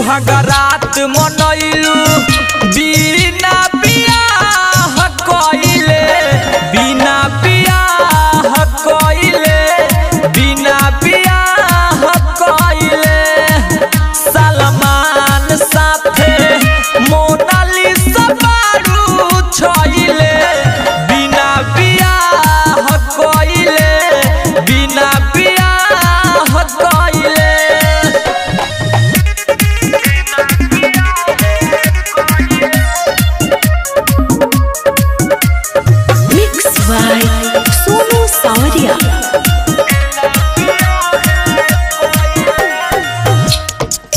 सुहागरात मनैलू बिना बियाह कइले बिना बियाह कइले बिना बियाह कइले सलमान साथे मोनालिसा बारू छइले बिना बियाह कइले बिना बियाह कइले सोनू सावरिया।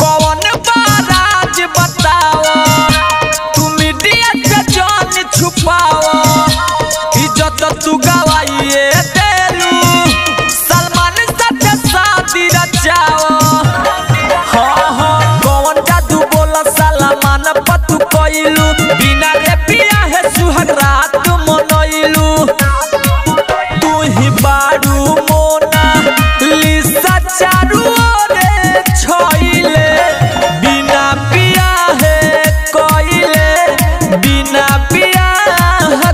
कौन बाराज बताओ तुम मीडिया से जान छुपाओ इज्जत तू गवाइए देलू सलमान साथे शादी रचाओ। हाँ हाँ कौन जादू बोला सलमान पतू कइलू बिना रे पिया है सुहागरात मनैलू तू ही बारू मोना लिसा चारू रे छइले बिना बियाह कइले बिना बियाह